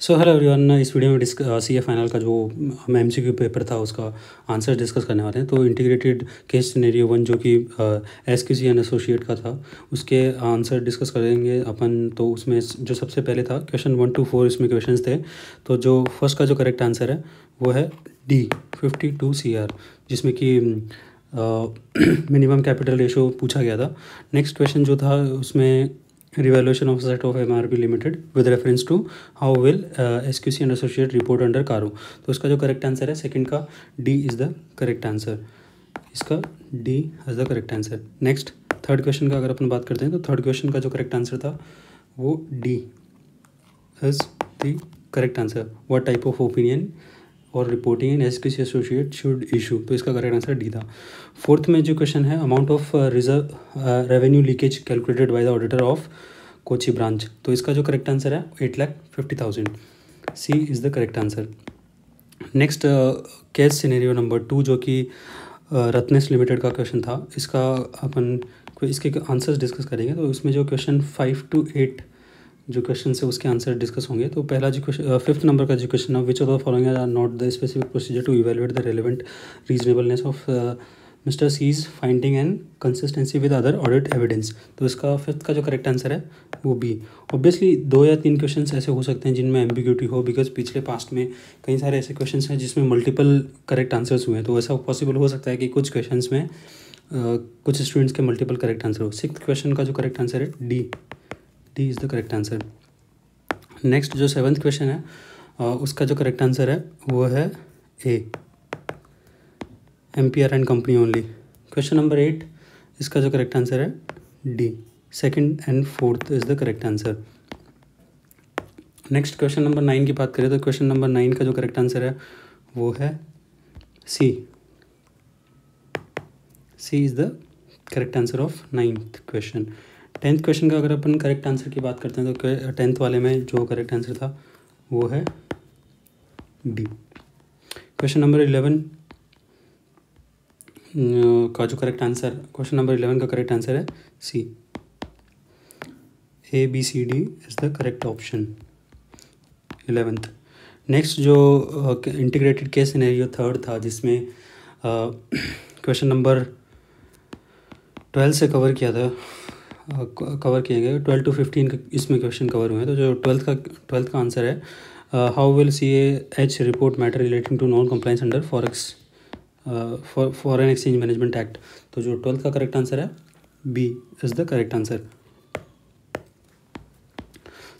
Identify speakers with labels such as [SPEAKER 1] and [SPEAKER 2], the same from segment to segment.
[SPEAKER 1] So hello everyone, इस video में सी A final का जो हम एमसीक्यू पेपर था उसका आंसर डिस्कस करने वाले हैं। तो इंटीग्रेटेड केस सिनेरियो 1 जो कि एसक्यूसी एंड एसोसिएट का था उसके आंसर डिस्कस करेंगे अपन। तो उसमें जो सबसे पहले था क्वेश्चन 1 to 4 इसमें क्वेश्चंस थे। तो जो फर्स्ट का जो करेक्ट आंसर है वो है डी 52 CR, जिसमें कि मिनिमम कैपिटल रेशो पूछा गया था। नेक्स्ट क्वेश्चन जो था उसमें revaluation of set of MRP limited with reference to how will SQC and associate report under CARO. तो इसका जो करेक्ट आंसर है सेकंड का D is the correct answer. इसका D is the correct answer. Next third question का अगर अपन बात करते हैं तो थर्ड क्वेश्चन का जो करेक्ट आंसर था वो D is the correct answer. What type of opinion और reporting in SQC associate should issue, तो इसका करेक्ट आंसर डी था। फोर्थ में जो क्वेश्चन है amount of reserve revenue leakage calculated by the auditor of Kochi branch, तो इसका जो करेक्ट आंसर है 8,50,000। C is the correct answer. Next case scenario number 2 जो कि रत्नेस लिमिटेड का क्वेश्चन था, इसका अपन इसके आंसर्स डिस्कस करेंगे। तो इसमें जो क्वेश्चन 5 to 8 जो क्वेश्चन है उसके आंसर डिस्कस होंगे। तो पहला जो क्वेश्चन 5th नंबर का जो क्वेश्चन है, which of the following are not the specific procedure to evaluate the relevant reasonableness of mister C's finding and consistency with other audit evidence. तो इसका 5th का जो करेक्ट आंसर है वो B. Obviously 2 या 3 क्वेश्चन ऐसे हो सकते हैं जिनमें एम्बिग्यूटी हो, बिकॉज पिछले पास्ट में कई सारे ऐसे क्वेश्चन हैं जिसमें मल्टीपल करेक्ट आंसर्स हुए हैं। तो ऐसा पॉसिबल हो सकता है कि कुछ क्वेश्चन में कुछ स्टूडेंट्स के मल्टीपल करेक्ट आंसर हो। 6th क्वेश्चन का जो करेक्ट आंसर है D is the correct answer. Next जो 7th क्वेश्चन है उसका जो करेक्ट आंसर है वो है ए, MPR and company only. Question number 8 इसका जो करेक्ट आंसर है D, 2nd and 4th is the correct answer. Next question number 9 की बात करें तो क्वेश्चन नंबर 9 का जो करेक्ट आंसर है वो है C is the correct answer of 9th question. 10th question का अगर अपन करेक्ट आंसर की बात करते हैं तो 10th वाले में जो करेक्ट आंसर था वो है डी। क्वेश्चन नंबर 11 का जो करेक्ट आंसर, क्वेश्चन नंबर 11 का करेक्ट आंसर है सी, ABCD is the correct option 11th। Next जो इंटीग्रेटेड केस सिनेरियो 3rd था जिसमें क्वेश्चन नंबर 12 से कवर किए गए 12 to 15 इसमें क्वेश्चन कवर हुए हैं। तो जो 12th का आंसर है how will CAH report matter relating to non compliance under foreign exchange management act. तो जो 12th का करेक्ट आंसर है B is the correct answer.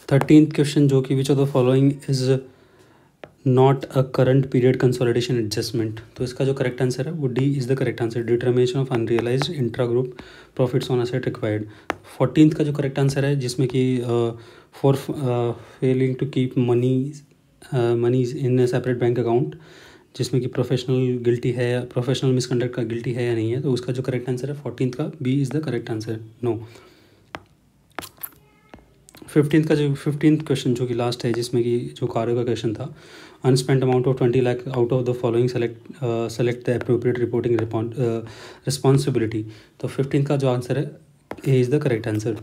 [SPEAKER 1] 13th question जो कि which of the following is not a current period consolidation adjustment, तो इसका जो correct answer है वो D is the correct answer. Determination of unrealized intra group profits on asset required. 14th का जो correct answer है जिसमें कि for failing to keep monies in a separate bank account, जिसमें कि प्रोफेशनल गिल्टी है या प्रोफेशनल मिसकंडक्ट का गिल्टी है या नहीं है, तो उसका जो करेक्ट आंसर है 14th का B is the correct answer, no. 15th question जो कि लास्ट है जिसमें कि जो कार्य का क्वेश्चन था, unspent amount of 20 lakh out of the following select the appropriate reporting responsibility. तो 15th का जो आंसर है A is the correct answer.